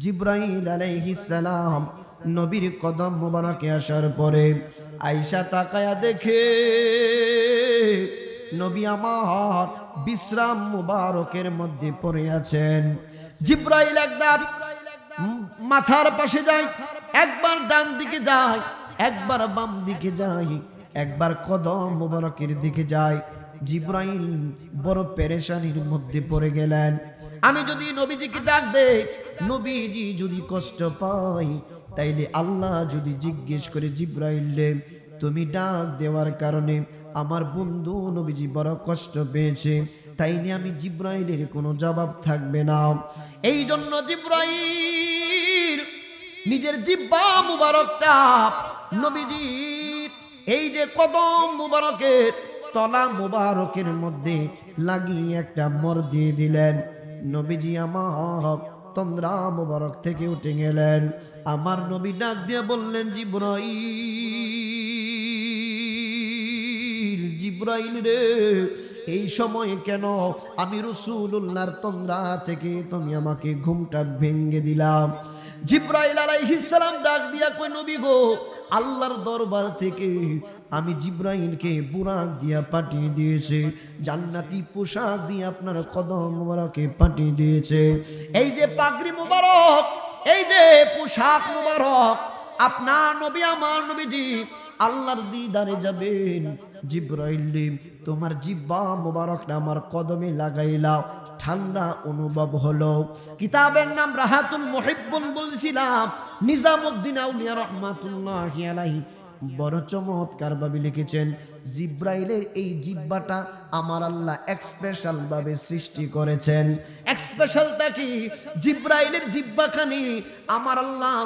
জিব্রাইল আলাইহিস সালাম নবীর কদম মোবারকে আসার পরে আয়েশা তাকায়া দেখে নবী আমার বিশ্রাম মুবারকের মধ্যে পড়ে আছেন। জিব্রাইল একবার মাথার পাশে যায়, একবার ডান দিকে যায়, একবার বাম দিকে যায়, একবার কদম মুবারকের দিকে যায়। জিব্রাইল বড় পেরেশানির মধ্যে পড়ে গেলেন। আমি যদি নবীজিকে ডাক দেই, নবীজি যদি কষ্ট পায়, তাইলে আল্লাহ যদি জিজ্ঞেস করে জিব্রাইলে তুমি ডাক দেওয়ার কারণে আমার বন্ধু নবীজি বড় কষ্ট পেয়েছে, তাইলে আমি জিব্রাইলের কোনো জবাব থাকবে না। এই জন্য জিব্রাইল নিজের জিহ্বা মুবারকটা নবীজির এই যে কদম মুবারকের তলা মুবারকের মধ্যে লাগিয়ে একটা মোর দিয়ে দিলেন। নবীজি আমার তন্দ্রা মুবারক থেকে উঠে গেলেন। আমার নবী ডাক দিয়ে বললেন, জিব্রাইল, জিব্রাইল রে, এই সময় কেন আমি রাসূলুল্লাহর তন্দ্রা থেকে তুমি আমাকে ঘুমটা ভেঙে দিলাম? জিব্রাইল আলাইহিস সালাম ডাক দিয়া কই, নবী গো, আল্লাহর দরবার থেকে আমি জিব্রাইলকে বুরাক দিয়া পাঠিয়ে দিয়েছে, জান্নাতি পোশাক দিয়ে আপনার কদম মুবারকে পাঠিয়ে দিয়েছে। এই যে পাগড়ি মুবারক, এই যে পোশাক মুবারক, আপনার নবী আমার নবীজি আল্লাহর দিদারে যাবেন। জিব্রাইল তোমার জিহ্বা মুবারকটা আমার কদমে লাগাইলাও, ঠান্ডা অনুভব হলো। কিতাবের নাম রাহাতুল মুহিব্বুন বলছিলাম, নিজামউদ্দিন আউলিয়া রাহমাতুল্লাহি আলাইহি বড় চমৎকার ভাবে লিখেছেন, জিব্রাইলের এই জিহ্বাটা আমার আল্লাহ স্পেশাল ভাবে সৃষ্টি করেছেন। স্পেশালটা কি? জিব্রাইলের জিহ্বাখানি আমার আল্লাহ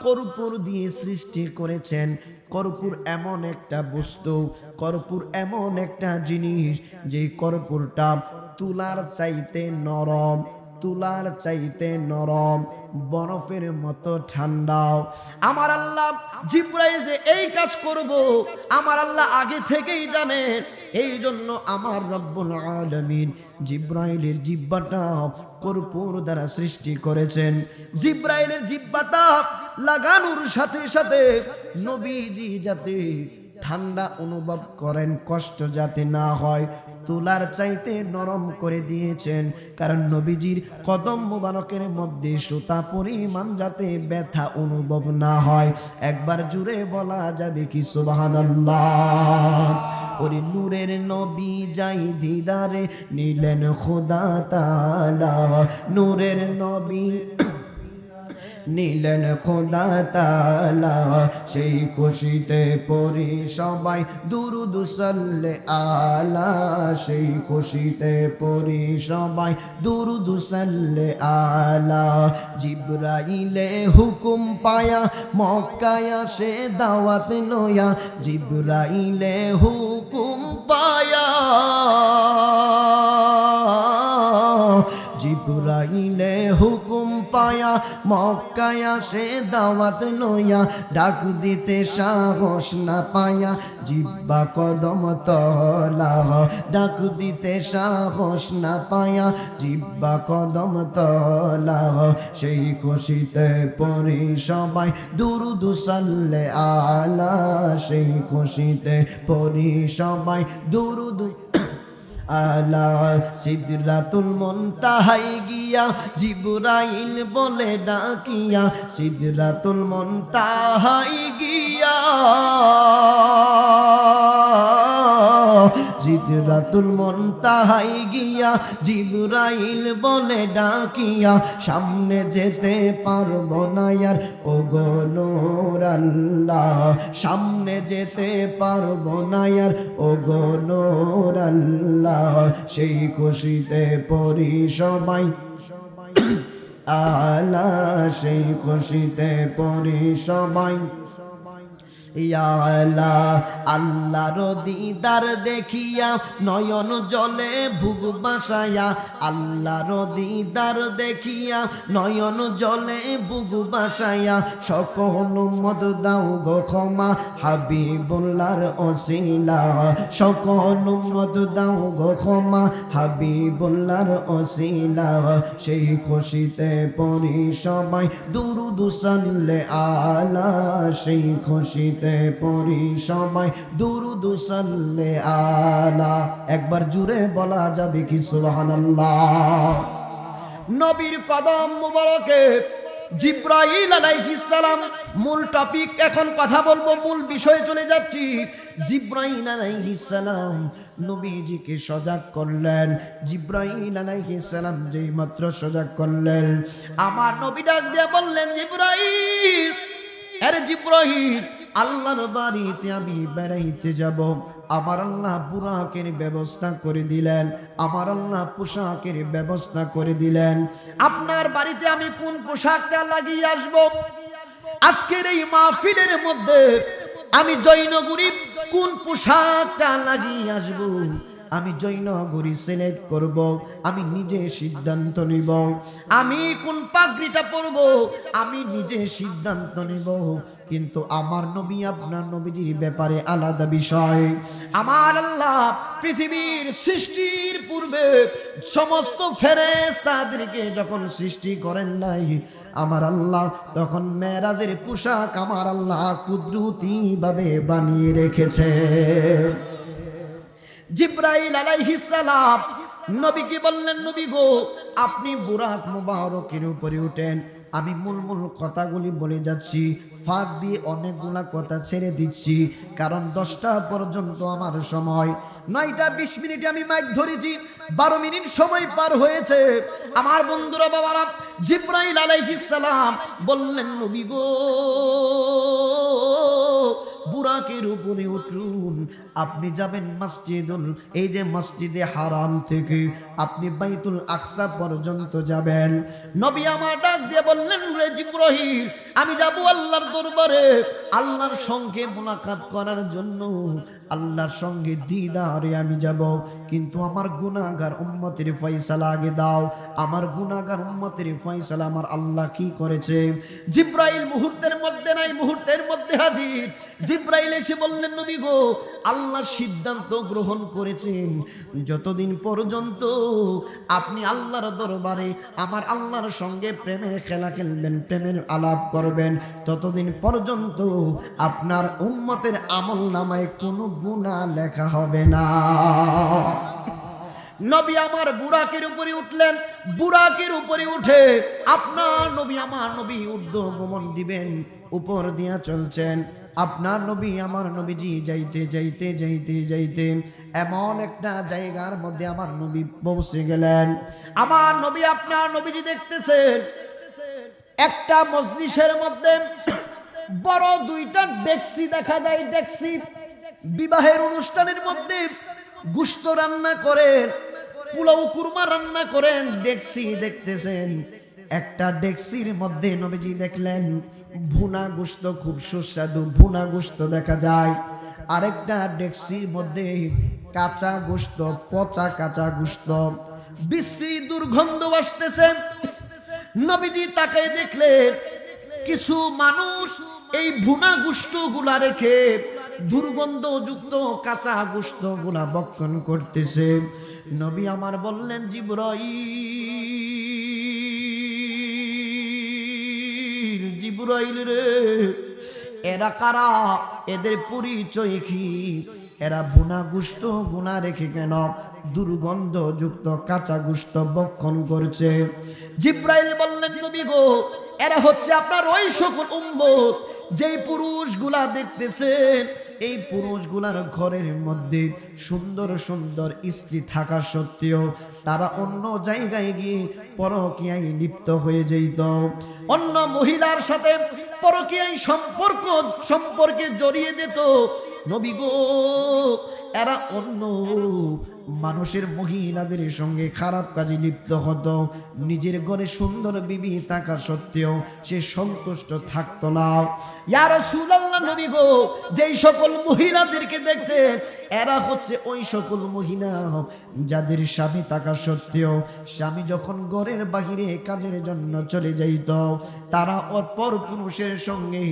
কর্পূর দিয়ে সৃষ্টি করেছেন। কর্পূর এমন একটা বস্তু, কর্পূর এমন একটা জিনিস যে কর্পূরটা তুলার চাইতে নরম, তুলার চাইতে নরম, বরফের মতো ঠান্ডাও। আমার আল্লাহ জিব্রাইল যে এই কাজ করব আমার আল্লাহ আগে থেকেই জানেন। এই জন্য আমার রব্বুল আলামিন জিব্রাইলের জিহ্বাটা কর্পূর দ্বারা সৃষ্টি করেছেন। জিব্রাইলের জিহ্বাটা লাগানোর সাথে সাথে নবীজি যাতে ঠান্ডা অনুভব করেন, কষ্ট যাতে না হয়, তুলার চাইতে নরম করে দিয়েছেন। কারণ নবীজির কদম মুবারকের মধ্যে সুতা পরিমাণ যাতে ব্যথা অনুভব না হয়। একবার জুড়ে বলা যাবে কি সুবহানাল্লাহ? ওরে নূরের নবী যাই দিদারে নিলেন খোদা তাআলা, নূরের নবী নিলেন খোদা তাআলা, সেই খুশিতে পড়ি সবাই দুরুদ সাল্লে আলা, সেই খুশিতে পড়ি সবাই দুরুদ সাল্লে আলা। জিব্রাইলে হুকুম পায়া মক্কায় আসে দাওয়াত লয়া, জিব্রাইলে হুকুম পায়া, জিব্রাইলে হুকুম পায়া মক্কায় আসে দাওয়াত লইয়া, ডাক দিতে সাহস না পায়া জিহ্বা কদম তলা, ডাক দিতে সাহস না পায়া জিহ্বা কদম তলা, সেই খুশিতে পড়ি সবাই দুরুদ সাল্লে আলা, সেই খুশিতে পড়ি সবাই দুরুদ আলা। সিদরাতুল মুনতাহায় গিয়া জিবরাইল বলে ডাকিয়া, সিদরাতুল মুনতাহায় গিয়া, সিদরাতুল মুনতাহায় গিয়া জিবরাইল বলে ডাকিয়া, সামনে যেতে পারবো না আর ও গো নূর আল্লাহ, সামনে যেতে পারবো না আর ও গো নূর আল্লাহ, সেই খুশিতে পড়ি সবাই আলা, সেই খুশিতে পড়ি সবাই ইয়া আল্লাহ আল্লাহর দিদার দেখিয়া নয়ন জলে বুক বাসায়া আল্লাহর দিদার দেখিয়া নয়ন জলে বুক বাসায়া সকল উম্মত দাও গো ক্ষমা হাবিবুল্লাহর ওসিলা সকল উম্মত দাও গো ক্ষমা হাবিবুল্লাহর ওসিলা সেই খুশিতে পড়ি সবাই দুরূদ সাল্লে আলা সেই খুশিতে পড়ি সবাই দুরূদ সাল্লে আলা একবার জুড়ে বলা যাবে কি সুবহানাল্লাহ নবীর কদম মুবারকে জিব্রাইল আলাইহিস সালাম মূল টপিক এখন কথা বলবো মূল বিষয়ে চলে যাচ্ছি জিব্রাইল আলাইহিস সালাম নবীজিকে সজাগ করলেন জিব্রাইল আলাইহিস সালাম যেই মাত্র সজাগ করলেন আমার নবী ডাক দিয়ে বললেন জিব্রাইল আরে জিব্রাইল আল্লাহর বাড়িতে আমি বেড়াইতে যাব আমার আল্লাহ বুরাকের ব্যবস্থা করে দিলেন আমার আল্লাহ পোশাকের ব্যবস্থা করে দিলেন আপনার বাড়িতে আমি কোন পোশাকটা লাগিয়ে আসব আজকের এই মাহফিলের মধ্যে আমি জয়নগরী কোন পোশাকটা লাগিয়ে আসব আমি জয়নগরী সিলেক্ট করব আমি নিজে সিদ্ধান্ত নিব আমি কোন পাগড়িটা পরব আমি নিজে সিদ্ধান্ত নিব কিন্তু আমার নবী আপনার নবীজির ব্যাপারে আলাদা বিষয় আমার আল্লাহ পৃথিবীর সৃষ্টির পূর্বে সমস্ত ফেরেশতাদেরকে যখন সৃষ্টি করেন নাই আমার আল্লাহ তখন মেরাজের পোশাক আমার আল্লাহ কুদরতি ভাবে বানিয়ে রেখেছে জিব্রাইল আলাইহিস সালাম নবীকে বললেন নবী গো আপনি বুরাক মুবারকের উপরে উঠেন আমি মূল কথাগুলি বলে যাচ্ছি ফাঁক দিয়ে অনেকগুলা কথা ছেড়ে দিচ্ছি কারণ 10টা পর্যন্ত আমার সময় 9টা 20 মিনিটে আমি মাইক ধরেছি 12 মিনিট সময় পার হয়েছে আমার বন্ধুরা বাবারা জিব্রাইল আলাইহিস সালাম বললেন নবী গো বুরাকের উপরে উঠুন আপনি যাবেন মসজিদুল এই যে মসজিদে হারাম থেকে আপনি বাইতুল আকসা পর্যন্ত যাবেন নবী আমার ডাক দিয়ে বললেন রে জিব্রাইল আমি যাব আল্লাহর দরবারে আল্লাহর সঙ্গে মুলাকাত করার জন্য আল্লাহর সঙ্গে দিদারে আমি যাব কিন্তু আমার গুনাহগার উম্মতের ফয়সালা আগে দাও আমার গুনাহগার উম্মতের ফয়সালা আমার আল্লাহ কি করেছে জিব্রাইল মুহূর্তের মধ্যে নাই মুহূর্তের মধ্যে হাজির জিব্রাইল এসে বললেন নবী গো আল্লাহ সিদ্ধান্ত গ্রহণ করেছেন যতদিন পর্যন্ত আপনি আল্লাহর দরবারে আমার আল্লাহর সঙ্গে প্রেমের খেলা খেলবেন প্রেমের আলাপ করবেন ততদিন পর্যন্ত আপনার উম্মতের আমলনামায় কোনো গুনাহ লেখা হবে না নবী আমার বুরাকের উপরে উঠলেন বুরাকের উপরে উঠে আপনার নবী আমার নবী ঊর্ধ্বগমন দিবেন উপর দিয়া চলছেন আপনার নবী আমার নবীজি যাইতে যাইতে যাইতে যাইতে এমন একটা জায়গার মধ্যে আমার নবী পৌঁছে গেলেন আমার নবী আপনার নবীজি দেখতেছেন একটা মজলিসের মধ্যে বড় 2টা ডেকসি দেখা যায় ডেকসি বিবাহের অনুষ্ঠানের মধ্যে গোশত রান্না করেন পোলাও কুরমা রান্না করেন ডেকসি দেখতেছেন একটা ডেকসির মধ্যে নবীজি দেখলেন ভুনা গোশত খুব সুস্বাদু ভুনা গোশত দেখা যায় আরেকটা ডেকসির মধ্যে কাঁচা গোশত পচা কাঁচা গোশত বিশ্রী দুর্গন্ধ আসতেছে নবীজি তাকায় দেখলেন কিছু মানুষ এই ভুনা গোশত গুলা রেখে দুর্গন্ধযুক্ত কাঁচা গোশত গুলা ভক্ষণ করতেছে নবী আমার বললেন জিব্রাইল রে এরা কারা এদের পরিচয় কি এরা ভুনা গোশত গুনা রেখে কেন দুর্গন্ধযুক্ত কাঁচা গোশত ভক্ষণ করছে জিব্রাইল বললেন নবী গো এরা হচ্ছে আপনার ওই সকল উম্মত যেই পুরুষগুলা দেখতেছেন এই পুরুষগুলার ঘরের মধ্যে সুন্দর সুন্দর স্ত্রী থাকা সত্ত্বেও তারা অন্য জায়গায় গিয়ে পরকীয়ায় লিপ্ত হয়ে যেত অন্য মহিলার সাথে পরকীয়ায় সম্পর্কে জড়িয়ে যেত নবী গো এরা অন্য মানুষের মহিলাদের সঙ্গে খারাপ কাজে লিপ্ত হতো নিজের ঘরে সুন্দর বিবি থাকা সত্ত্বেও সে সন্তুষ্ট থাকতো না ইয়া রাসূলুল্লাহ আল্লাহ নবী গো, যেই সকল মহিলাদেরকে দেখছেন এরা হচ্ছে ওই সকল মহিলা যাদের স্বামী থাকা সত্ত্বেও স্বামী যখন ঘরের বাহিরে কাজের জন্য চলে যাইত, তারা অপর পুরুষের সঙ্গে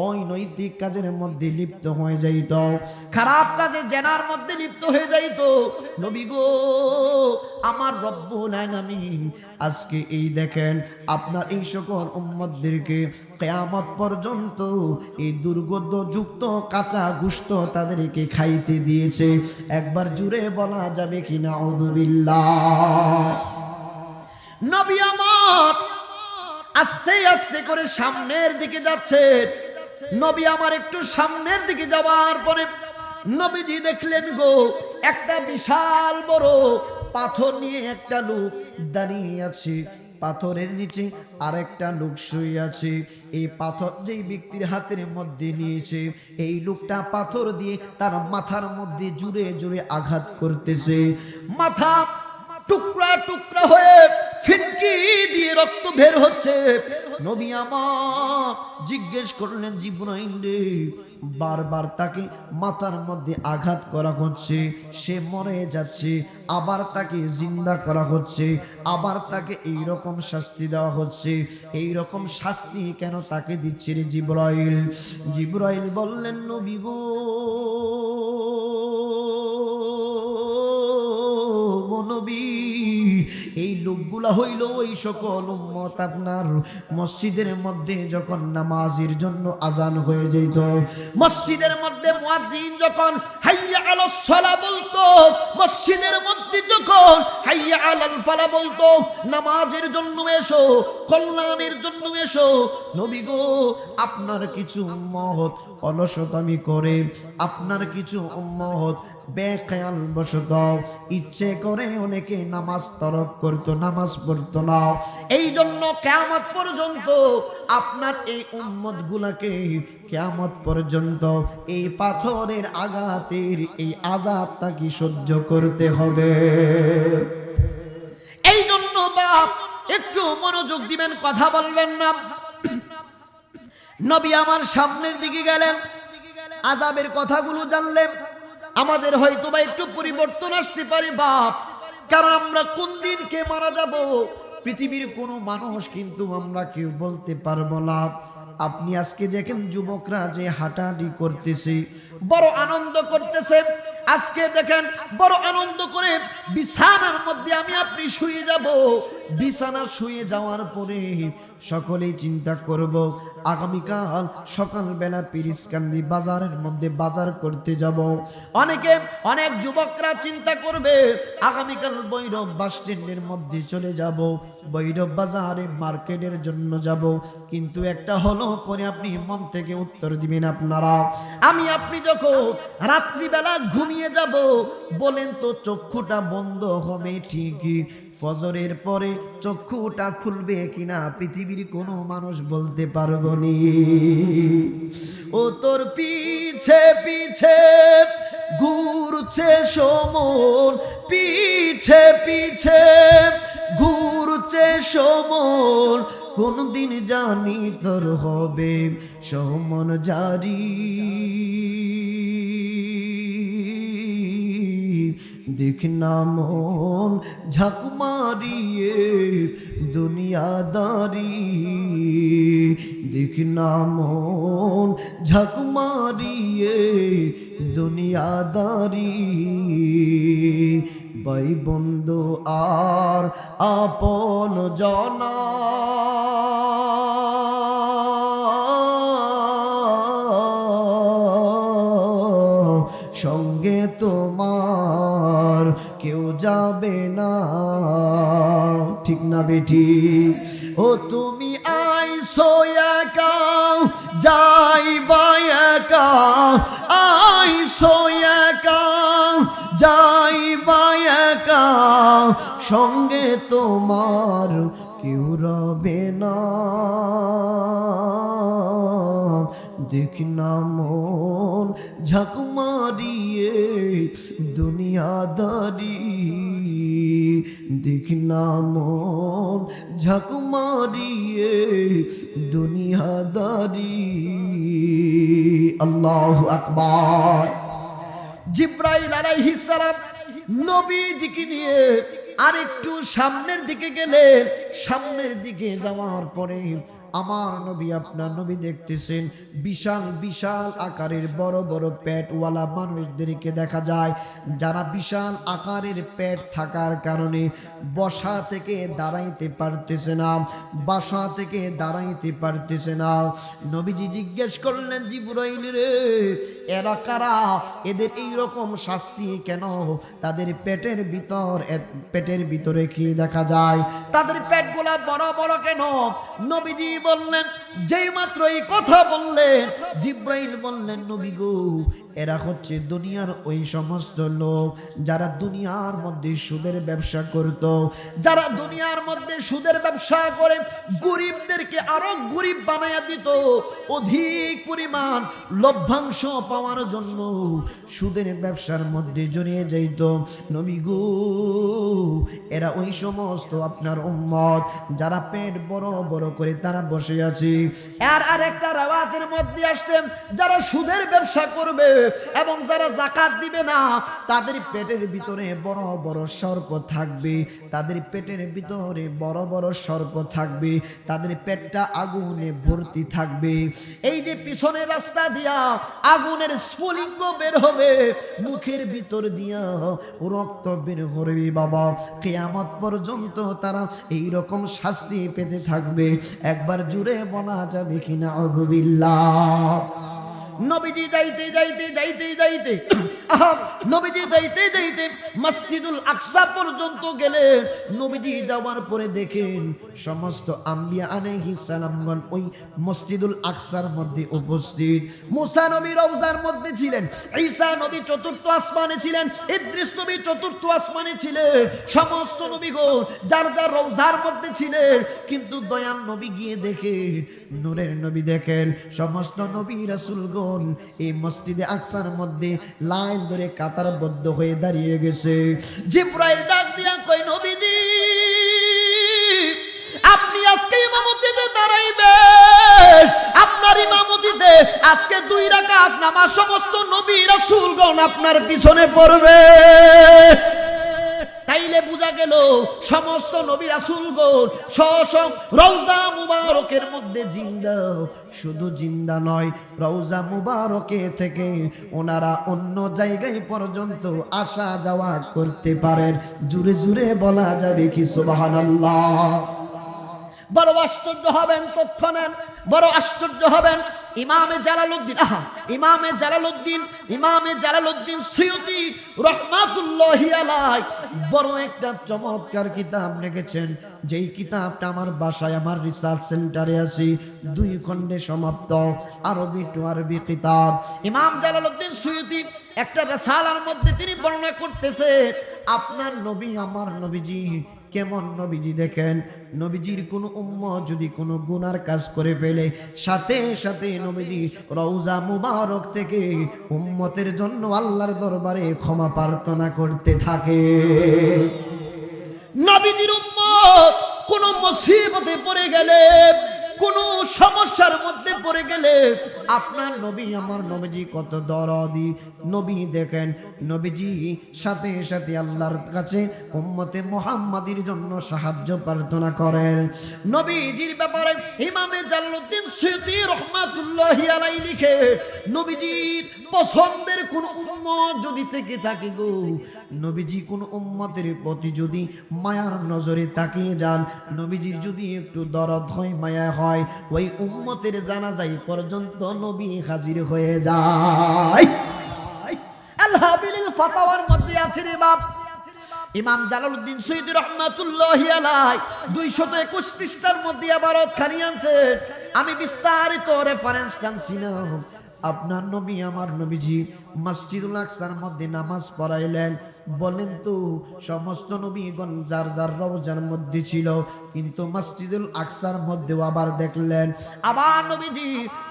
অনৈতিক কাজের মধ্যে লিপ্ত হয়ে যাইত, খারাপ কাজে জেনার মধ্যে লিপ্ত হয়ে যাইত। নবী গো, আমার রব্বুল আলামিন আজকে এই দেখেন আপনার এই সকল উম্মতদেরকে কিয়ামত পর্যন্ত এই দুর্গন্ধযুক্ত কাঁচা গোশত তাদেরকে খাইতে দিয়েছে। একবার জুড়ে বলা যাবে কি নাউযুবিল্লাহ। নবী আমার আস্তে আস্তে করে সামনের দিকে যাচ্ছে। নবী আমার একটু সামনের দিকে যাওয়ার পরে নবীজি দেখলেন গো, একটা বিশাল বড় পাথর নিয়ে একটা লোক দাঁড়িয়ে আছে, পাথরের নিচে আরেকটা লোক শুয়ে আছে। এই পাথর যেই ব্যক্তির হাতের মধ্যে নিয়েছে, এই লোকটা পাথর দিয়ে তার মাথার মধ্যে জুড়ে জুড়ে আঘাত করতেছে। মাথা টুকরা টুকরা হয়ে ফিনকি দিয়ে রক্ত বের হচ্ছে। নবী আমার জিজ্ঞেস করলেন, জিবরাইল রে, বারবার তাকে মাথার মধ্যে আঘাত করা হচ্ছে, সে মরে যাচ্ছে, আবার তাকে জিন্দা করা হচ্ছে, আবার তাকে এই রকম শাস্তি দেওয়া হচ্ছে, এই রকম শাস্তি কেন তাকে দিচ্ছে রে জিবরাইল? জিবরাইল বললেন, নবী গো, নবী, এই লোকগুলা হইল ওই সকল উম্মত আপনার মসজিদের মধ্যে যখন নামাজের জন্য আজান হয়ে যেত, মসজিদের মধ্যে মুয়াজ্জিন যখন হাইয়া আলাস সালাহ বলতো, মসজিদের মধ্যে যখন হাইয়া আলাল ফালাহ বলতো, নামাজের জন্য এসো, কল্যাণের জন্য এসো। নবী গো, আপনার কিছু উম্মত অলসতামি করে, আপনার কিছু উম্মত বেখেয়াল বশত ইচ্ছে করে অনেকে নামাজ তরক করতো, নামাজ পড়তো না। এই জন্য কিয়ামত পর্যন্ত আপনার এই উম্মত গুলাকে কিয়ামত পর্যন্ত এই পাথরের আঘাতের এই আযাবটা কি সহ্য করতে হবে। এই জন্য বাপ একটু মনোযোগ দিবেন, কথা বলবেন না। নবী আমার সামনের দিকে গেলেন, আযাবের কথাগুলো জানলেন। আমাদের হয়তো বা একটু পরিবর্তন আসতে পারে বাপ, কারণ আমরা কোন দিন কে মারা যাব পৃথিবীর কোনো মানুষ কিন্তু আমরা কেউ বলতে পারবো না। আপনি আজকে দেখেন যুবকরা যে হাঁটাহাঁটি করতেছে, বড় আনন্দ করতেছে। আজকে দেখেন বড় আনন্দ করে বিছানার মধ্যে আমি আপনি শুয়ে যাব। বিছানা শুয়ে যাওয়ার পরে সকলেই চিন্তা করব, আগামীকাল সকালবেলা পিরিসকান্দি বাজারের মধ্যে বাজার করতে যাব। অনেক যুবকরা চিন্তা করবে, আগামীকাল ভৈরব বাস স্ট্যান্ডের মধ্যে চলে যাব, ভৈরব বাজারে মার্কেটের জন্য যাব। কিন্তু একটা হলো করে আপনি মন থেকে উত্তর দিবেন আপনারা, আমি আপনি যখন রাত্রিবেলা ঘুমিয়ে যাব, বলেন তো চক্ষুটা বন্ধ হবে ঠিকই, ফজরের পরে চক্ষুটা খুলবে কিনা পৃথিবীর কোনো মানুষ বলতে পারবো নি। ও তোর পিছে পিছে ঘুরছে সমন, পিছে পিছে ঘুরছে সমন, কোন দিন জানি তোর হবে সমন জারি। দেখ না মন ঝাঁক মারিয়ে দুনিয়াদারি, দেখ না মন ঝাঁক মারিয়ে দুনিয়াদারি। ভাই বন্ধু আর আপন জনা সঙ্গে তোমার কেউ যাবে না, ঠিক না বেটি? ও তুমি আইসো একা যাইবা একা, আইসো একা যাইবা একা, সঙ্গে তোমার কেউ রবে না। দেখ না মন ঝাঁক মারিয়ে দুনিয়াদারি, দেখ না মন ঝাঁক মারিয়ে দুনিয়াদারি। আল্লাহু আকবার। জিব্রাইল আলাইহিস সালাম নবীজিকে নিয়ে আরেকটু সামনের দিকে গেলেন। সামনের দিকে যাওয়ার পরে আমার নবী, আপনার নবী দেখতেছেন বিশাল বিশাল আকারের বড় বড় পেটওয়ালা মানুষদেরকে দেখা যায়, যারা বিশাল আকারের পেট থাকার কারণে বসা থেকে দাঁড়াইতে পারতেছে না, বসা থেকে দাঁড়াইতে পারতেছে না। নবীজি জিজ্ঞেস করলেন, জিবরাইল রে, এরা কারা? এদের এইরকম শাস্তি কেন? তাদের পেটের ভিতরে কি দেখা যায়? তাদের পেটগুলা বড় বড় কেন? নবীজি বললেন, যেই মাত্র এই কথা বললেন, জিব্রাইল বললেন, নবী গো, এরা হচ্ছে দুনিয়ার ওই সমস্ত লোক যারা দুনিয়ার মধ্যে সুদের ব্যবসা করত, যারা দুনিয়ার মধ্যে সুদের ব্যবসা করে গরিবদেরকে আরো গরিব বানায়া দিত, অধিক পরিমাণ লভ্যাংশ পাওয়ার জন্য সুদের ব্যবসার মধ্যে জড়িয়ে যাইত। নবী গো, এরা ওই সমস্ত আপনার উম্মত যারা পেট বড় বড় করে তারা বসে আছে। আর আরেকটা রাওয়াতের মধ্যে আসছে, যারা সুদের ব্যবসা করবে এবং যারা যাকাত দিবে না, তাদের পেটের ভিতরে বড় বড় সর্প থাকবে, তাদের পেটের ভিতরে বড় বড় সর্প থাকবে, তাদের পেটটা আগুনে ভর্তি থাকবে। এই যে পিছনের রাস্তা দিয়া আগুনের স্ফুলিঙ্গ বের হবে, মুখের ভিতর দিয়া রক্ত বের করবে বাবা, কিয়ামত পর্যন্ত তারা এই রকম শাস্তি পেতে থাকবে। একবার জুড়ে বলা যাবে কিনা আউযুবিল্লাহ। নবীজি যাইতে যাইতে যাইতে যাইতে নবীজি যাইতে যাইতে মসজিদুল আকসা পর্যন্ত গেলেন। নবীজি যাওয়ার পরে দেখেন সমস্ত আম্বিয়া আলাইহিস সালামগণ ওই মসজিদুল আকসার মধ্যে উপস্থিত। মুসা নবী রওজার মধ্যে ছিলেন, ঈসা নবী চতুর্থ আসমানে ছিলেন, ইদ্রিস নবী চতুর্থ আসমানে ছিলেন। সমস্ত নবীগণ যার যার রওজার মধ্যে ছিলেন। কিন্তু দয়াল নবী গিয়ে দেখেন, নূরের নবী দেখেন সমস্ত নবী রাসূলগণ এই মসজিদে আকসার মধ্যে লাইন ধরে কাতারবদ্ধ হয়ে দাঁড়িয়ে গেছে। জিবরাইল ডাক দিয়া কয়, নবীজি আপনি আজকে ইমামতিতে দাঁড়াইবেন, আপনার ইমামতিতে আজকে 2 রাকাত নামাজ সমস্ত নবী রাসূলগণ আপনার পিছনে পড়বে। তাইলে বোঝা গেল সমস্ত নবী রাসূলগণ স্ব রওজা মুবারকের মধ্যে জিন্দা। শুধু জিন্দা নয়, রওজা মুবারকে থেকে ওনারা অন্য জায়গায় পর্যন্ত আসা যাওয়া করতে পারেন। জুরে জুরে বলা যাবে কি সুবহানাল্লাহ। বড় আশ্চর্য হবেন, তথ্য নেন, বড় আশ্চর্য হবেন। ইমামে জালালউদ্দিন সুয়ুতি রাহমাতুল্লাহি আলাইহি বড় একটা চমৎকার কিতাব লিখেছেন, যেই কিতাবটা আমার বাসায় আমার রিসার্চ সেন্টারে আছে, 2 খণ্ডে সমাপ্ত, আরবি টু আরবি কিতাব। ইমাম জালালউদ্দিন সুয়ুতি একটা রিসালার মধ্যে তিনি বর্ণনা করতেছেন, আপনার নবী আমার নবীজি কেমন নবীজি। দেখেন, নবীজির কোন উম্মত যদি কোনো গুনার কাজ করে ফেলে, সাথে সাথে নবীজি রওজা মুবারক থেকে উম্মতের জন্য আল্লাহর দরবারে ক্ষমা প্রার্থনা করতে থাকে। নবীজির উম্মত কোন মুসিবতে পড়ে গেলে, কোন সমস্যার মধ্যে পড়ে গেলে, আপনার নবী আমার নবীজি কত দরদি নবী। দেখেন, নবীজি সাথে সাথে আল্লাহর কাছে উম্মতে মুহাম্মাদির জন্য সাহায্য প্রার্থনা করেন। নবীজির ব্যাপারে ইমামে জালালউদ্দিন সুয়ুতি রাহমাতুল্লাহি আলাইহি লিখে, নবীজির পছন্দের কোন উম্মত যদি থেকে থাকে গো, নবীজি কোন উম্মতের প্রতি যদি মায়ার নজরে তাকিয়ে যান, নবীজির যদি একটু দরদ হয়, মায়া হয়, ওই উম্মতের জানাজাই পর্যন্ত নবী হাজির হয়ে যায়। আল-হাবিলিল ফাতাওয়ার মধ্যে আছে রে বাপ, ইমাম জালালউদ্দিন সুয়ুতি রাহমাতুল্লাহি আলাইহি 221 পৃষ্ঠার মধ্যে আবারত খানি আনছেন। আমি বিস্তারিত রেফারেন্স টানছি না। আপনার নবী আমার নবীজি মসজিদুল আকসার মধ্যে নামাজ পড়াইলেন। বলেন তো সমস্ত নবীগণ যার যার রওজার মধ্যে ছিল, কিন্তু মসজিদুল আকসার মধ্যেও আবার দেখলেন আবার নবীজি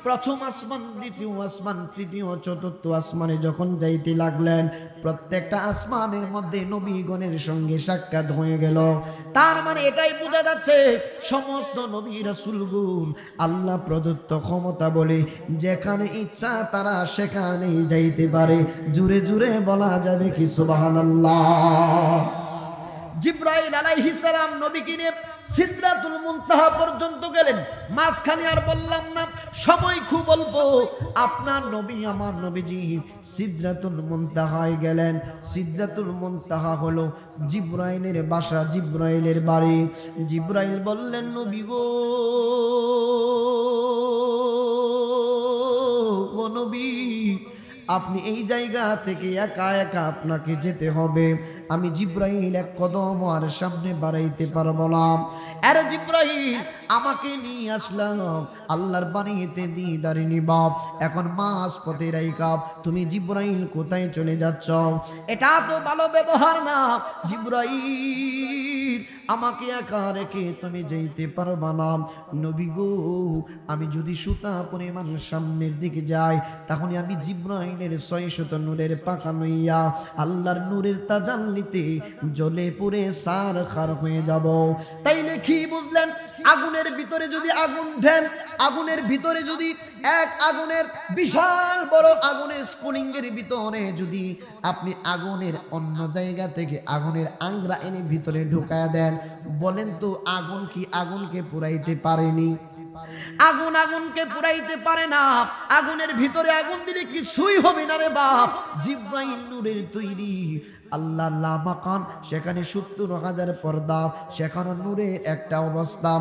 প্রথম আসমান, দ্বিতীয় আসমান, তৃতীয়, চতুর্থ আসমানে যখন যাইতে লাগলেন, প্রত্যেকটা আসমানের মধ্যে নবীগণের সঙ্গে সাক্ষাৎ হয়ে গেল। তার মানে এটাই বোঝা যাচ্ছে সমস্ত নবী রাসূলগণ আল্লাহ প্রদত্ত ক্ষমতা বলে যেখানে ইচ্ছা তারা সেখানেই যাইতে পারে। জুরে জুরে বলা যাবে কি সুবহানাল্লাহ। জিবরাইল আলাইহিস সালাম নবীকে নিয়ে সিদরাতুল মুনতাহা পর্যন্ত গেলেন। মাঝখানে আর বললাম না, সময় খুব অল্প। আপনার নবী আমার নবীজি সিদরাতুল মুনতাহায় গেলেন। সিদরাতুল মুনতাহা হলো জিবরাইলের বাসা, জিবরাইলের বাড়ি। জিবরাইল বললেন, নবী গো, ও নবী, আপনি এই জায়গা থেকে একা একা আপনাকে যেতে হবে। আমি জিবরাইল এক কদম আর সামনে বাড়াইতে পারবো না। আরে জিবরাইল, আমাকে নিয়ে আসলাম আল্লাহর বাড়িতে দিদারি নিবাব, এখন মাস পথে রাইকা তুমি জিবরাইল কোথায় চলে যাচ্ছ? এটা তো ভালো ব্যবহার না জিবরাইল, আমাকে একা রেখে তুমি যাইতে পারবা না। নবী গো, আমি যদি সুতা পরিমাণ সামনের দিকে যাই, তাহলে আমি জিবরাইলের 600 নূরের পাখা নইয়া আল্লাহর নূরের তাজাল্লিতে জ্বলে পুড়ে সার খার হয়ে যাব। তাইলে কি বুঝলেন? আগুনের ভিতরে যদি আগুন দেন, আগুনের ভিতরে যদি এক আগুনের বিশাল বড় আগুনের স্ফুলিঙ্গের ভিতরে যদি আপনি আগুনের অন্য জায়গা থেকে আগুনের আংরা এনে ভিতরে ঢুকায়া দেন, বলেন তো আগুন কি আগুনকে পুরাইতে পারেনি? আগুন আগুনকে পুরাইতে পারে না। আগুনের ভিতরে আগুন দিলে কিছুই হবে না রে বাপ। জিবরাইল নূরের তৈরি, আল্লাহ লামাকান, সেখানে 70,000 পর্দা, সেখানে নূরের একটা অবস্থা,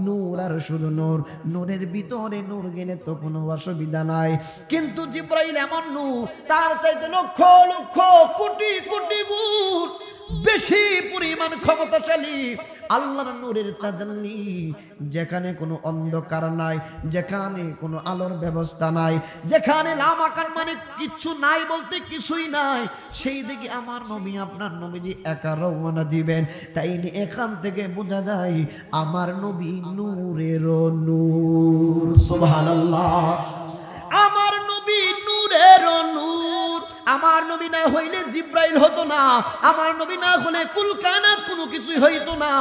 নূর আর শুধু নূর। নূরের ভিতরে নূর গেলে তো কোনো অসুবিধা নাই, কিন্তু জিবরাইল এমন নূর, তার চাইতে লক্ষ লক্ষ কোটি কোটি গুণ বেশি পরিমাণ ক্ষমতাশালী আল্লাহর নূরের তাজাল্লি। যেখানে কোনো অন্ধকার নাই, যেখানে কোনো আলোর ব্যবস্থা নাই, যেখানে লামাকান মানে কিছু নাই বলতে কিছুই নাই, সেই দিকে আমার নবী আপনার নবীজি একা রওনা দিবেন। তাই এখান থেকে বোঝা যায় আমার নবী নূরের নূর। সুবহানাল্লাহ, আমার নবী নূরের নূর। আমার নবী না হইলে জিবরাইল হতো না, আমার নবী না হলে কুল কায়নাত কোনো কিছুই হইতো না।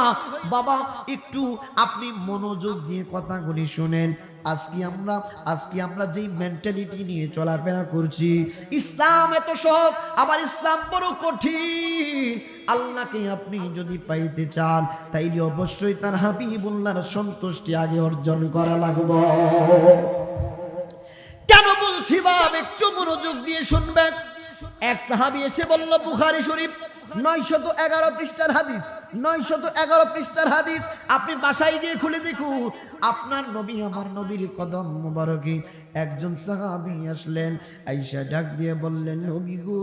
বাবা, একটু আপনি মনোযোগ দিয়ে কথাগুলি শুনেন। আজকে আমরা যেই মেন্টালিটি নিয়ে চলাফেরা করছি, ইসলাম এত সহজ, আবার ইসলাম বড় কঠিন। আল্লাহকে আপনি যদি পাইতে চান, তাইলে অবশ্যই তার হাবিবুল্লাহর সন্তুষ্টি আগে অর্জন করা লাগবে। কেন বলছি বাপ, একটু মনোযোগ দিয়ে শুনবেন। এক সাহাবী এসে বলল, বুখারী শরীফ 911 পৃষ্ঠার হাদিস, 911 পৃষ্ঠার হাদিস, আপনি বাসায় গিয়ে খুলে দেখুন। আপনার নবী আমার নবীর কদম মুবারকে একজন সাহাবী আসলেন, আয়েশা ডাক দিয়ে বললেন, নবী গো,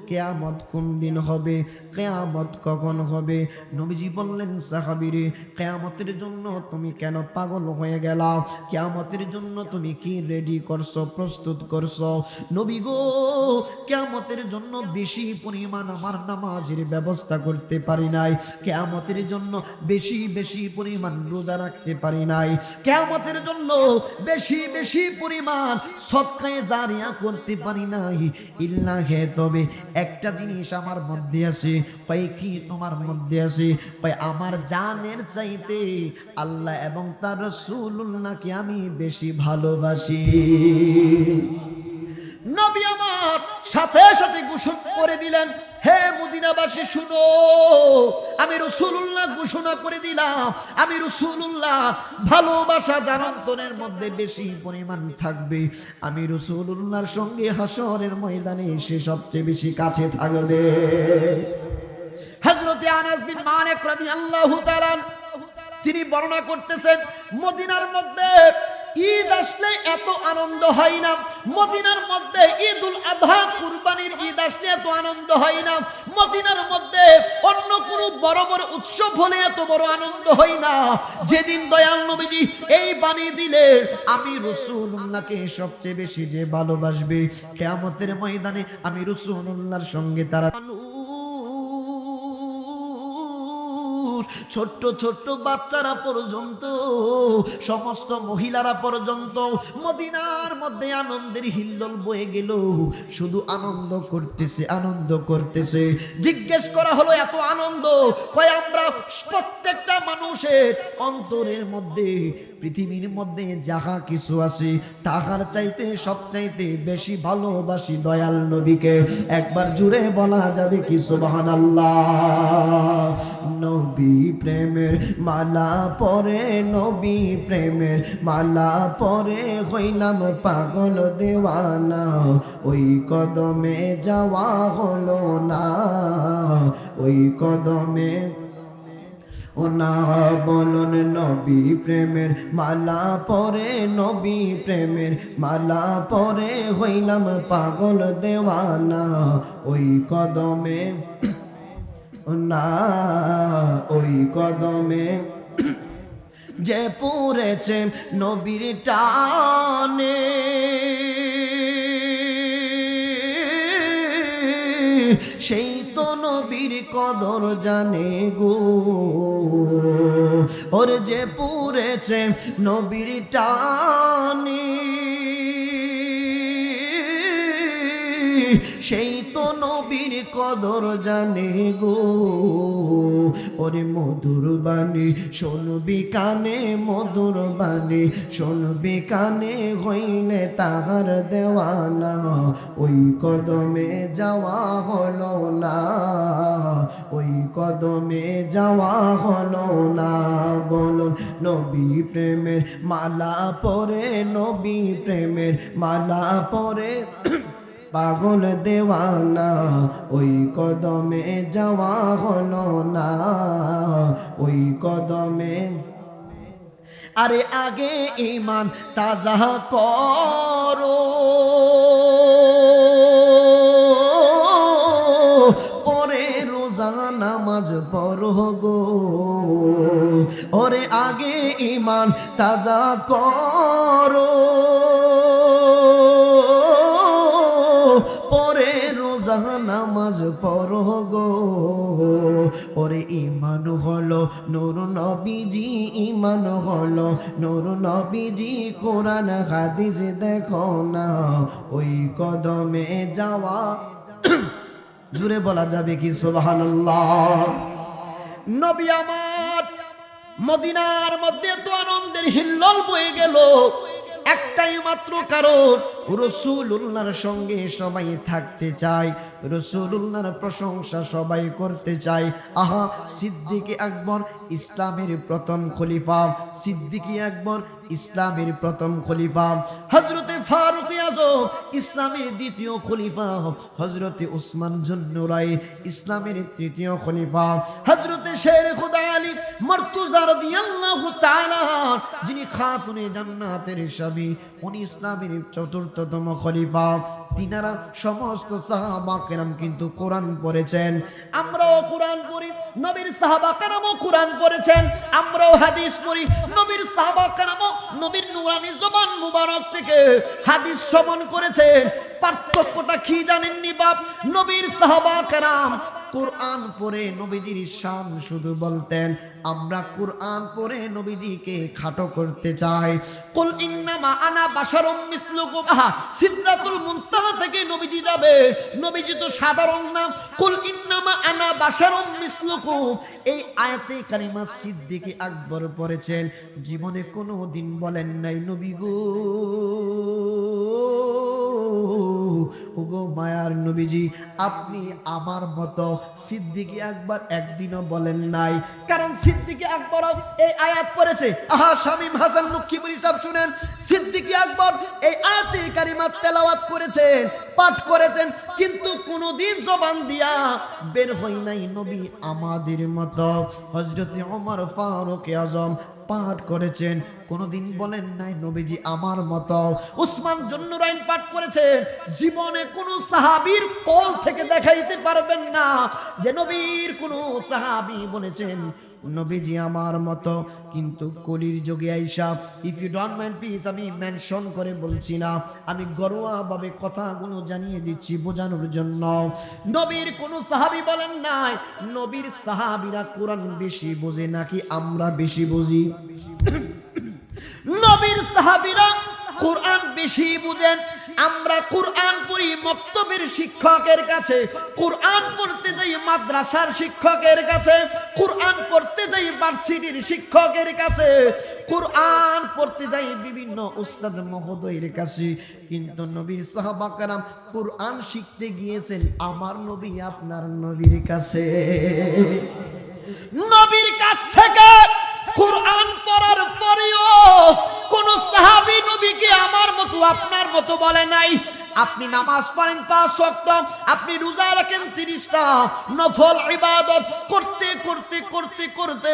কিয়ামত কোন দিন হবে? কিয়ামত কখন হবে? নবীজি বললেন, সাহাবীরে, কিয়ামতের জন্য তুমি কেন পাগল হয়ে গেলা? কিয়ামতের জন্য তুমি কি রেডি করছো, প্রস্তুত করছো? নবী গো, কিয়ামতের জন্য বেশি পরিমাণ আমার নামাজের ব্যবস্থা করতে পারি নাই, কিয়ামতের জন্য বেশি বেশি পরিমাণ রোজা রাখতে পারি নাই, কিয়ামতের জন্য বেশি বেশি পরিমাণ সদকায়ে জারিয়া করতে পারি নাই। ইল্লা হে, তবে একটা জিনিস আমার মধ্যে আছে। কই কি তোমার মধ্যে আছে? কই আমার জানের চাইতে আল্লাহ এবং তার রাসূলুল্লাহকে আমি বেশি ভালোবাসি। নবী আমার সাথে সাথে ঘোষণা করে দিলেন, হে মদিনাবাসী শুনো, আমি রাসূলুল্লাহ ঘোষণা করে দিলাম, আমি রাসূলুল্লাহ ভালোবাসা যার অন্তরের মধ্যে বেশি পরিমাণ থাকবে, আমি রাসূলুল্লাহর সঙ্গে হাসরের ময়দানে এসে সবচেয়ে বেশি কাছে থাকবে। হযরত আনাস বিন মালিক রাদিয়াল্লাহু তাআলা তিনি বর্ণনা করতেছেন, মদিনার মধ্যে ঈদ আসলে এত আনন্দ হয় না, মদিনার মধ্যে ঈদুল আযহা কুরবানির ঈদ আসলে এত আনন্দ হয় না, মদিনার মধ্যে অন্য কোনো বড় বড় উৎসব হলে এত বড় আনন্দ হয় না। যেদিন দয়াল নবীজি এই বাণী দিলে আমি রাসূলুল্লাহকে সবচেয়ে বেশি যে ভালোবাসবে, কিয়ামতের ময়দানে আমি রাসূলুল্লাহর সঙ্গে তারা ছোট্ট ছোট্ট বাচ্চারা পর্যন্ত, সমস্ত মহিলারা পর্যন্ত মদিনার মধ্যে আনন্দের হিল্লোল বয়ে গেল, শুধু আনন্দ করতেছে আনন্দ করতেছে। জিজ্ঞেস করা হলো এত আনন্দ, কয় আমরা প্রত্যেকটা মানুষের অন্তরের মধ্যে পৃথিবীর মধ্যে যাহা কিছু আছে তাহার চাইতে সবচাইতে বেশি ভালোবাসি দয়াল নবীকে। একবার জুড়ে বলা যাবে কি সুবহানাল্লাহ। নবী প্রেমের মালা পরে, নবী প্রেমের মালা পরে হইলাম পাগল দেওয়ানা, ওই কদমে যাওয়া হলো না, ওই কদমে ও না বলুন। নবী প্রেমের মালা পরে, নবী প্রেমের মালা পরে হইলাম পাগল দেওয়ানা, ওই কদমে না, ওই কদমে যে পড়েছে নবীর টানে, সেই তো নবীর কদর জানে গো। ওর যে পড়েছে নবীর টানে, সেই তো নবীর কদর জানে গো। ওরে মধুর বাণী শুনবি কানে, মধুর বাণী শুনবি কানে হইলে তাহার দেওয়ানা, ওই কদমে যাওয়া হলো না, ওই কদমে যাওয়া হলো না। বলুন নবী প্রেমের মালা পরে, নবী প্রেমের মালা পরে পাগল দেওয়ানা, ওই কদমে যাওয়া হলো না, ওই কদমে। আরে আগে ঈমান তাজা করো, পরে রোজা নামাজ পড়ো গো। ওরে আগে ঈমান তাজা করো, পরে রোজা নামাজ পড়ো গো। ওরে ঈমান হলো নূর নবীজি, ঈমান হলো নূর নবীজি, কোরআন হাদিস দেখো না, ওই কদমে যাওয়া। জুড়ে বলা যাবে কি সুবহানাল্লাহ। নবী আমার মদিনার মধ্যে তো আনন্দের হিল্লোল বয়ে গেল, একটাই মাত্র কারণ, রাসূলুল্লাহর সঙ্গে সবাই থাকতে চায়, রাসূলুল্লাহর প্রশংসা সবাই করতে চায়। আহা, সিদ্দিক আকবর ইসলামের প্রথম খলিফা, সিদ্দিক আকবর ইসলামের প্রথম খলিফা, হযরতে ফারুক আযম ইসলামের দ্বিতীয় খলিফা, হযরতে উসমান জুন্নুরাইন ইসলামের তৃতীয় খলিফা, হযরতে শের খুদা আলী মারতুজা রাদিয়াল্লাহু তাআলা যিনি খাতুনে জান্নাতের স্বামী, উনি ইসলামের চতুর্থতম খলিফা। তিনারা সমস্ত সাহাবা কেরাম কিন্তু কোরআন পড়েছেন, আমরাও কোরআন পড়ি, নবীর সাহাবা কেরামও কোরআন পড়েছেন, আমরাও হাদিস পড়ি, নবীর সাহাবা কেরামও নবীর নুরানি জবান মুবারক থেকে হাদিস শ্রবণ করেছেন। পার্থক্যটা কি জানেননি বাপ? নবীর সাহাবা কেরাম কোরআন পড়ে নবীজির শান শুধু বলতেন, আমরা কোরআন পড়ে নবীজিকে খাটো করতে চাই। কুল ইন্নামা আনা বাশারুম মিসলুকুম, সিদরাতুল মুনতাহা থেকে নবীজি যাবে, নবীজি তো সাধারণ না। কুল ইন্নামা আনা বাশারুম মিসলুকুম, এই আয়াতে কারিমা সিদ্দিক আকবর পড়েছেন, জীবনে কোনো দিন বলেন নাই নবী গো, ওগো মায়ার নবীজি আপনি আমার মতো। সিদ্দিক আকবর একদিনও বলেন নাই, কারণ সিদ্দিক আকবর এই আয়াত পড়েছে। আহা, শামীম হাসান লক্ষ্মীপুরী সাহেব শুনেন, সিদ্দিক আকবর এই আয়াতে কারিমা তেলাওয়াত করেছেন, পাঠ করেছেন, কিন্তু কোনোদিন জবান দিয়া বের হয় নাই নবী আমাদের মতো। হযরতে ওমর ফারুক আযম পাঠ করেছেন, কোনোদিন বলেন নাই নবীজি আমার মতো। উসমান জুন্নুরাইন পাঠ করেছেন, জীবনে কোনো সাহাবীর কল থেকে দেখাইতে পারবেন না যে নবীর কোনো সাহাবী বলেছেন নবীজি আমার মতো। কিন্তু কলির যুগে আইসা, if you don't mind please, আমি মেনশন করে বলছি না, আমি ঘরোয়াভাবে কথাগুলো জানিয়ে দিচ্ছি বোঝানোর জন্য। নবীর কোন সাহাবী বলেন নাই নবীর সাহাবীরা কোরআন বেশি বোঝে নাকি আমরা বেশি বুঝি। নবীর সাহাবীরা কোরআন বেশি বুঝেন। আমরা কোরআন পড়ি মক্তবের শিক্ষকের কাছে, কোরআন পড়তে যাই মাদ্রাসার শিক্ষকের কাছে, কোরআন পড়তে যাই ভার্সিটির শিক্ষকের কাছে, কোরআন পড়তে যাই বিভিন্ন উস্তাদ মহোদয়ের কাছে। কিন্তু নবীর সাহাবা কেরাম কোরআন শিখতে গিয়েছেন আমার নবী আপনার নবীর কাছে। নবীর কাছ থেকে কোরআন পড়ার পরেও কোন সাহাবী নবীকে আমার মতো আপনার মতো বলে নাই। আপনি নামাজ পড়েন 5 ওয়াক্ত, আপনি রোজা রাখেন 30টা, নফল ইবাদত করতে করতে করতে করতে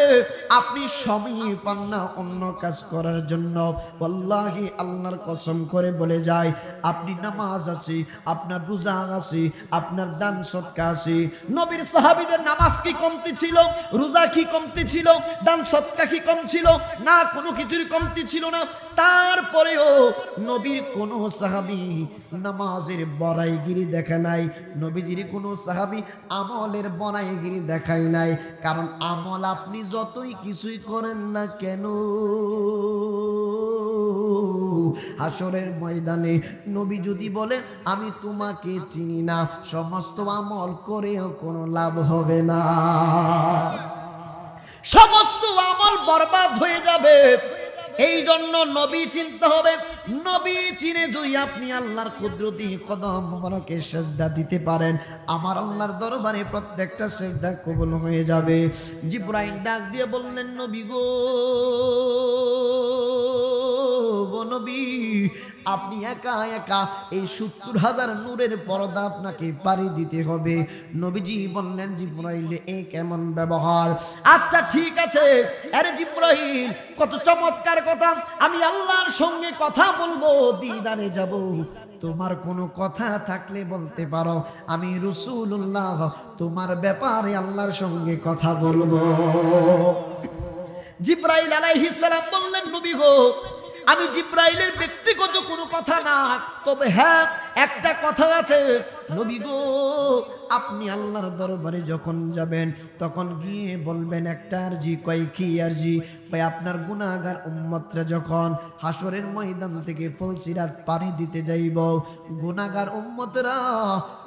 আপনি সময় পান না অন্য কাজ করার জন্য। ওয়াল্লাহি আল্লাহর কসম করে বলে যায়, আপনি নামাজ আছে, আপনার রোজা আছে, আপনার দান সদকা আছে। নবীর সাহাবীদের নামাজ কি কমতি ছিল? রোজা কি কমতি ছিল? দান সদকা কি কম ছিল? না, কোনো কিছুর কমতি ছিল না। তারপরেও নবীর কোন সাহাবী নামাজের বড়াইগিরি দেখে নাই, নবীজির কোন সাহাবী আমলের বড়াইগিরি দেখায় নাই। কারণ আমল আপনি যতই কিছুই করেন না কেন, হাসরের ময়দানে নবী যদি বলে আমি তোমাকে চিনি না, সমস্ত আমল করেও কোনো লাভ হবে না, সমস্ত আমল বরবাদ হয়ে যাবে। এই জন্য নবী চিনতে হবে। নবী চিনে যদি আপনি আল্লাহর কুদরতি কদম মোবারকে সেজদা দিতে পারেন, আমার আল্লাহর দরবারে প্রত্যেকটা সেজদা কবুল হয়ে যাবে। জিবরাইল ডাক দিয়ে বললেন নবী গো, নবী আপনি একা একা এই 70,000 নূরের পর্দা আপনাকে পাড়ি দিতে হবে। নবীজি বললেন জিবরাইল এ কেমন ব্যবহার? আচ্ছা ঠিক আছে, আরে জিবরাইল কত চমৎকার কথা, আমি আল্লাহর সঙ্গে কথা বলবো, দিদারে যাব। তোমার কোনো কথা থাকলে বলতে পারো, আমি রাসূলুল্লাহ তোমার ব্যাপারে আল্লাহর সঙ্গে কথা বলবো। জিবরাইল আলাইহিস সালাম বললেন নবী গো, আমি জিবরাইলের ব্যক্তিগত কোনো কথা না, তবে হ্যাঁ একটা কথা আছে নবী গো, আপনি আল্লাহর দরবারে যখন যাবেন তখন গিয়ে বলবেন একটা আরজি। কয় কি আরজি? ভাই আপনার গুনাহগার উম্মতরা যখন হাসরের ময়দান থেকে ফুলসিরাত পানি দিতে যাইব, গুনাহগার উম্মতরা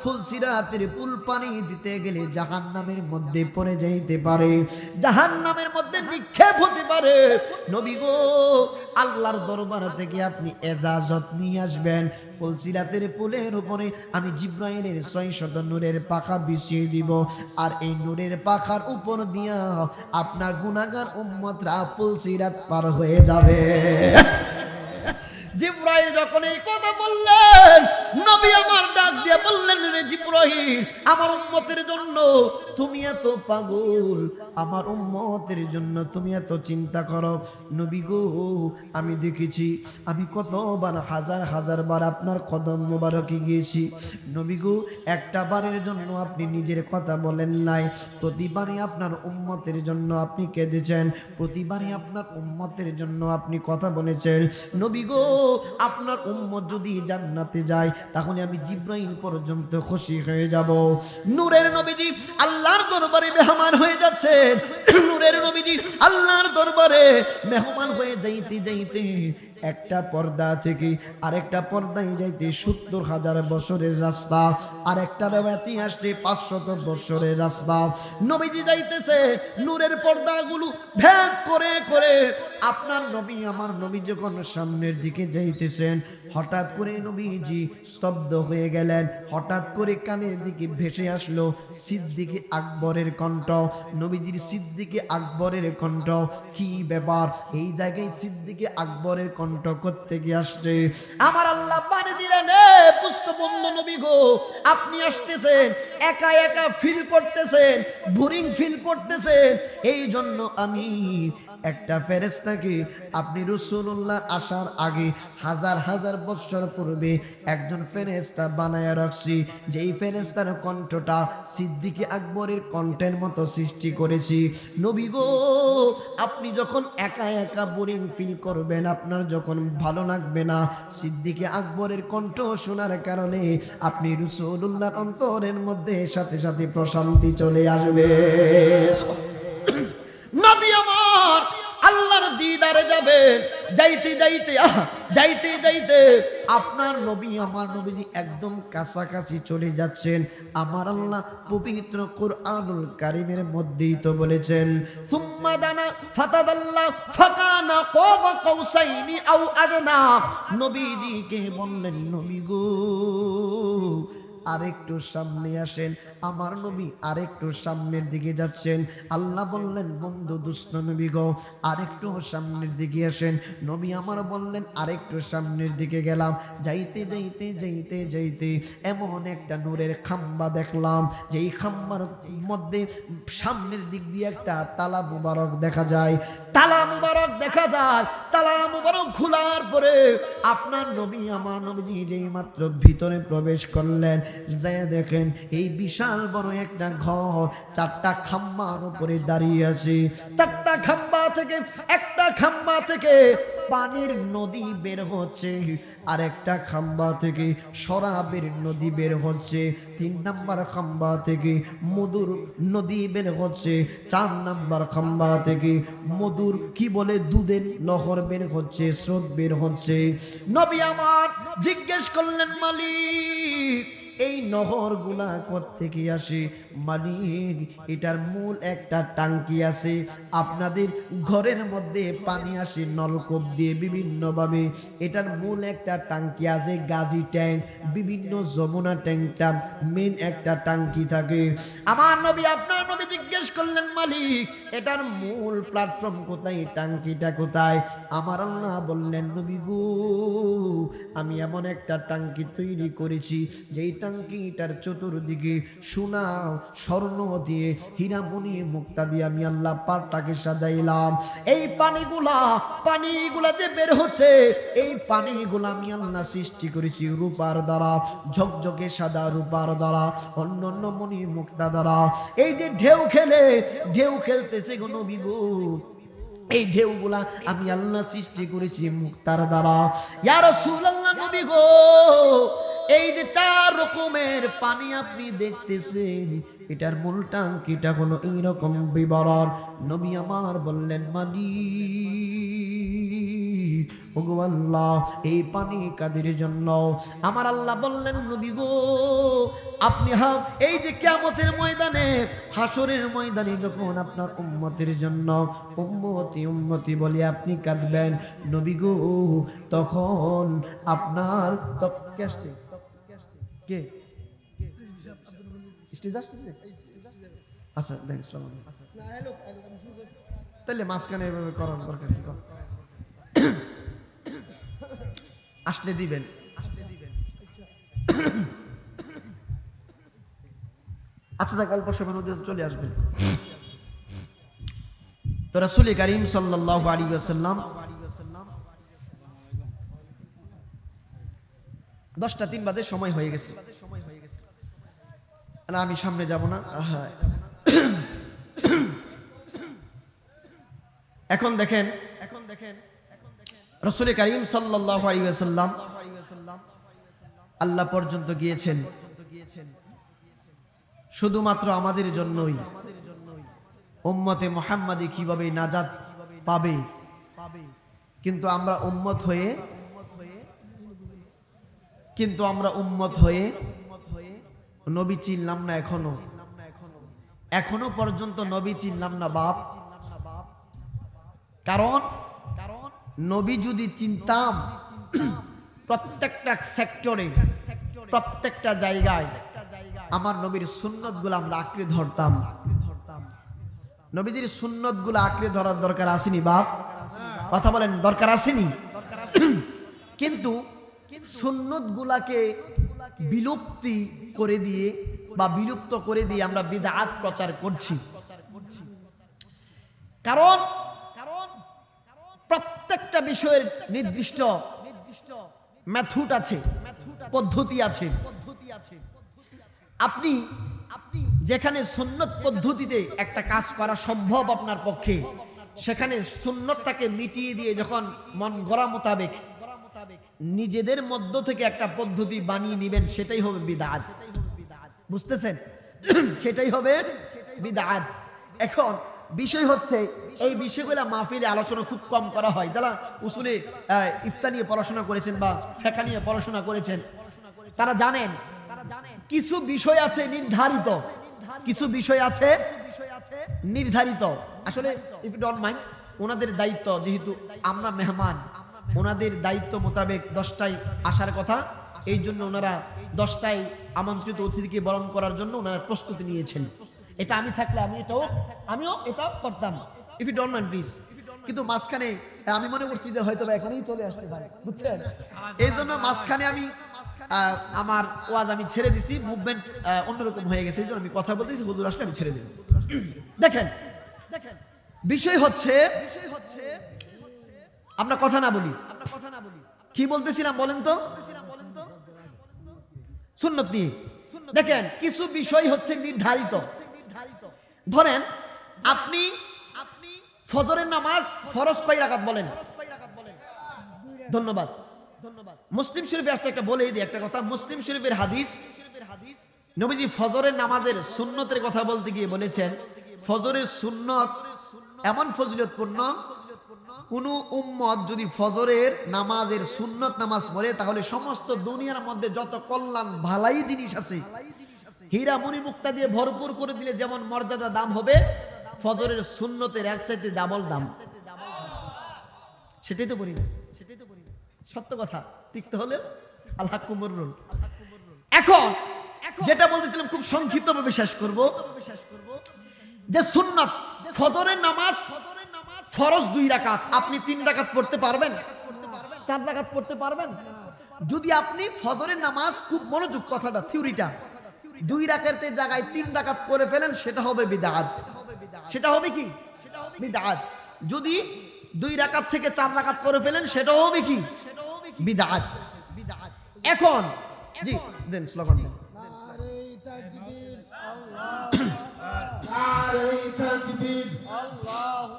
ফুলসিরাতের পুল পানি দিতে গেলে জাহান্নামের মধ্যে পড়ে যাইতে পারে, জাহান্নামের মধ্যে নিক্ষেপ হতে পারে। নবী গো, আল্লাহর দরবার থেকে আপনি এজাজত নিয়ে আসবেন, ফুলসিরাতের পুলের উপরে আমি জিবরাইলের 600 নূরের পাখা বিছিয়ে দিব, আর এই নূরের পাখার উপর দিয়া আপনার গুনাহগার উম্মতরা ফুলসিরাত পার হয়ে যাবে। জিবরাইল যখন এই কথা বললেন, নবী আমার ডাক দিয়ে বললেন রে জিবরাইল, আমার উম্মতের জন্য তুমি এত পাগল, আমার উম্মতের জন্য তুমি এত চিন্তা করো। নবী গো, আমি দেখেছি, আমি কতবার হাজার হাজার বার আপনার কদম মোবারকে গিয়েছি। নবী গো, একটা বারের জন্য আপনি নিজের কথা বলেন নাই, প্রতিবারই আপনার উম্মতের জন্য আপনি কেঁদেছেন, প্রতিবারই আপনার উম্মতের জন্য আপনি কথা বলেছেন। নবী গো, আপনার উম্মত যদি জান্নাতে যায় তাহলে আমি জিবরাইল পর্যন্ত খুশি হয়ে যাব। নূরের নবীজি আল্লাহর দরবারে মেহমান হয়ে যাচ্ছেন, নূরের নবীজি আল্লাহর দরবারে মেহমান হয়ে যাইতে যাইতে একটা পর্দা থেকে আরেকটা পর্দায় যাইতে 70,000 বছরের রাস্তা, আর একটা রেওয়ায়াতে আসছে 500 বছরের রাস্তা। নবীজি যাইতেছে, নূরের পর্দাগুলো ভেদ করে করে আপনার নবী আমার নবী যখন সামনের দিকে যাইতেছেন, হঠাৎ করে নবীজি স্তব্ধ হয়ে গেলেন। হঠাৎ করে কানের দিকে ভেসে আসলো সিদ্দিকে আকবরের কণ্ঠ, নবীজির সিদ্দিকে আকবরের কণ্ঠ। কি ব্যাপার, এই জায়গায় সিদ্দিকে আকবরের কণ্ঠ করতে গিয়ে আসছে? আমার আল্লাহ পানি দিলেন, পুষ্পবন্ধু নবী গো, আপনি আসতেছেন, একা একা ফিল করতেছেন, বোরিং ফিল করতেছেন, এই জন্য আমি একটা ফেরেশতাকে আপনি রাসূলুল্লাহ আসার আগে হাজার হাজার বছর পূর্বে একজন ফেরেশতা বানায়া রাখছি, যেই ফেরেশতার কণ্ঠটা সিদ্দিক আকবরের কণ্ঠের মতো সৃষ্টি করেছি। নবী গো, আপনি যখন একা একা বোরিং ফিল করবেন, আপনার যখন ভালো লাগবে না, সিদ্দিক আকবরের কণ্ঠ শোনার কারণে আপনি রাসূলুল্লাহর অন্তরের মধ্যে সাথে সাথে প্রশান্তি চলে আসবে। নবী আমার আল্লাহর দিদারে যাবেন, যাইতে যাইতে যাইতে যাইতে আপনার নবী আমার নবীজি একদম কাছাকাছি চলে যাচ্ছেন। আমার আল্লাহ পবিত্র কুরআনুল কারীমের মধ্যেই তো বলেছেন, সুম্মা দানা ফাতাদাল্লা ফাকানা কাবা কাউসাইনি আও আদনা। নবীজিকে বললেন, নবী গো আরেকটু সামনে আসেন। আমার নবী আরেকটু সামনের দিকে যাচ্ছেন। আল্লাহ বললেন, বন্ধু দুস্থ নবী গো আরেকটু সামনের দিকে আসেন। নবী আমার বললেন, আরেকটু সামনের দিকে গেলাম। যাইতে যাইতে যাইতে যাইতে এমন একটা নূরের খাম্বা দেখলাম, যেই খাম্বার মধ্যে সামনের দিক দিয়ে একটা তালা মুবারক দেখা যায়। তালা মুবারক দেখা যায়। তালা মুবারক খোলার পরে আপনার নবী আমার নবীজি যেই মাত্র ভিতরে প্রবেশ করলেন, যায় দেখেন এই বিশাল বড় একটা ঘর, চারটা খাম্বার উপরে দাঁড়িয়ে আছে। চারটা খাম্বা থেকে একটা খাম্বা থেকে পানির নদী বের হচ্ছে, আর একটা খাম্বা থেকে শরাবের নদী বের হচ্ছে। 3 নাম্বার খাম্বা থেকে মধুর নদী বের হচ্ছে। 4 নাম্বার খাম্বা থেকে মধুর কি বলে দুধের নহর বের হচ্ছে, স্রোত বের হচ্ছে। নবী আমার জিজ্ঞেস করলেন, মালিক এই নহরগুলা কোত্থেকে আসে? মালিক এটার মূল একটা টাঙ্কি আছে, আপনাদের ঘরের মধ্যে পানি আসে নলকূপ দিয়ে বিভিন্নভাবে। এটার মূল একটা টাঙ্কি আছে, গাজী ট্যাঙ্ক, বিভিন্ন যমুনা ট্যাঙ্কটা মেন একটা টাঙ্কি থাকে। আমার নবী আপনার নবী জিজ্ঞেস করলেন, মালিক এটার মূল প্ল্যাটফর্ম কোথায়, টাঙ্কিটা কোথায়? আমার আল্লাহ বললেন, নবী গো আমি এমন একটা টাঙ্কি তৈরি করেছি, যেই টাঙ্কিটার চতুর্দিকে সোনা স্বর্ণ দিয়ে হীরামণি মুক্তা দিয়ে আমি আল্লাহ পারটাকে সাজাইলাম। এই পানিগুলা যে বের হচ্ছে, এই পানিগুলা আমি আল্লাহ সৃষ্টি করেছি রূপার দ্বারা, ঝকঝকে সাদা রূপার দ্বারা, অন্যান্য মণি মুক্তা দ্বারা। এই যে ঢেউ খেলতেছে গো নবী গো, এই ঢেউগুলা আমি আল্লাহ সৃষ্টি করেছি মুক্তার দ্বারা। ইয়া রাসূলুল্লাহ নবী গো, এই যে 4 রকমের পানি আপনি দেখতেছেন, এটার মূল টাঙ্কিটা হলো এইরকম বিবরণ। নবী আমার বললেন, মালিক ওগো আল্লাহ এই পানি কাদের জন্য? আমার আল্লাহ বললেন, নবী গো আপনি এই যে কিয়ামতের ময়দানে, হাসরের ময়দানে যখন আপনার উম্মতের জন্য উম্মতি উম্মতি বলে আপনি কাঁদবেন নবী গো, তখন আপনার কে স্টেজ আসতেছে? আচ্ছা দেখ তাহলে মাঝখানে এভাবে করার দরকার কি? আসলে দিবেন। আচ্ছা দেখ অল্প সময় চলে আসবেন। তো রাসূল কারীম সাল্লাল্লাহু আলাইহি ওয়াসাল্লাম 10:03 বাজে সময় হয়ে গেছে। না আমি সামনে যাব না। এখন দেখেন রাসূল কারীম সাল্লাল্লাহু আলাইহি ওয়াসাল্লাম আল্লাহ পর্যন্ত গিয়েছেন শুধুমাত্র আমাদের জন্যই। উম্মতে মুহাম্মাদি কিভাবে নাজাত পাবে, কিন্তু আমরা উম্মত হয়ে নবী চিনলাম না। এখনো পর্যন্ত নবী চিনলাম না বাপ। কারণ নবী যদি চিনতাম, প্রত্যেকটা সেক্টরে প্রত্যেকটা জায়গায় আমার নবীর সুন্নতগুলো আমরা আঁকড়ে ধরতাম। নবীজির সুন্নতগুলো আঁকড়ে ধরার দরকার আসেনি বাপ? কথা বলেন, দরকার আসেনি? কিন্তু সুন্নতগুলাকে বিলুপ্তি করে দিয়ে বা বিলুপ্ত করে দিয়ে আমরা বিদআত প্রচার করছি। কারণ প্রত্যেকটা বিষয়ের নির্দিষ্ট মেথড আছে, পদ্ধতি আছে। আপনি যেখানে সুন্নত পদ্ধতিতে একটা কাজ করা সম্ভব আপনার পক্ষে, সেখানে সুন্নতটাকে মিটিয়ে দিয়ে যখন মন গড়া মোতাবেক নিজেদের মধ্য থেকে একটা পদ্ধতি বানিয়ে নেবেন, সেটাই হবে বিদআত। বুঝতেছেন? সেটাই হবে বিদআত। এখন বিষয় হচ্ছে, এই বিষয়গুলো মাহফিলে আলোচনা খুব কম করা হয়। যারা উসুলে ইফতা নিয়ে পড়াশোনা করেছেন বা ফিকহ নিয়ে পড়াশোনা করেছেন, তারা জানেন কিছু বিষয় আছে নির্ধারিত, কিছু বিষয় আছে নির্ধারিত। আসলে ইফ ইউ ডোন্ট মাইন্ড, ওনাদের দায়িত্ব, যেহেতু আমরা মেহমান, ওনাদের দায়িত্ব মোতাবেক 10টায় আসার কথা। এই জন্য ওনারা 10টায় আমন্ত্রিত অতিথিকে বরণ করার জন্য ওনারা প্রস্তুতি নিয়েছেন। এটা আমি থাকলে আমিও এটাও করতাম, if you don't mind please. কিন্তু মাঝখানে আমি মনে করছি যে হয়তো এখানেই চলে আসতে পারে, বুঝছেন? এই জন্য মাঝখানে আমি আমার ওয়াজ আমি ছেড়ে দিছি, মুভমেন্ট অন্যরকম হয়ে গেছে। এই জন্য আমি কথা বলতেছি, হুজুর আসলে আমি ছেড়ে দেব। দেখেন বিষয় হচ্ছে, আমরা কথা না বলি, কি বলতেছিলাম বলেন তো? সুন্নত নিয়ে। দেখেন কিছু বিষয় হচ্ছে নির্ধারিত। ধরেন আপনি ফজরের নামাজ ফরজ কয় রাকাত বলেন? ধন্যবাদ। মুসলিম শরীফে আসছে, একটা বলেই দিই একটা কথা। মুসলিম শরীফের হাদিস, নবীজি ফজরের নামাজের সুন্নতের কথা বলতে গিয়ে বলেছেন, ফজরের সুন্নত এমন ফজিলতপূর্ণ, কোন উম্মত যদি ফজরের নামাজের সুন্নত নামাজ পড়ে, তাহলে সমস্ত দুনিয়ার মধ্যে যত কল্যাণ ভালাই জিনিস আছে, হীরা মণি মুক্তা দিয়ে ভরপুর করে দিলে যেমন মর্যাদা দাম হবে, ফজরের সুন্নতের এর চাইতে ডাবল দাম। সেটাই তো বলি না, সত্য কথা। টিকতে হলে আল্লাহ কুমরুল। এখন যেটা বলতেছিলাম খুব সংক্ষিপ্তভাবে শেষ করব, যে সুন্নত ফজরের নামাজ ফরজ 2 রাকাত, আপনি 3 রাকাত পড়তে পারবেন? 4 রাকাত পড়তে পারবেন? যদি আপনি ফজরের নামাজ, খুব মনোযোগ কথাটা, থিওরিটা, 2 রাকাতের জায়গায় 3 রাকাত করে ফেলেন, সেটা হবে বিদআত। সেটা হবে কি? বিদআত। যদি 2 রাকাত থেকে 4 রাকাত করে ফেলেন, সেটা হবে কি? বিদআত। এখন জি দেন, স্লোগান দেন। নারে তাকবীর, আল্লাহু আকবার। নারে তাকবীর, আল্লাহু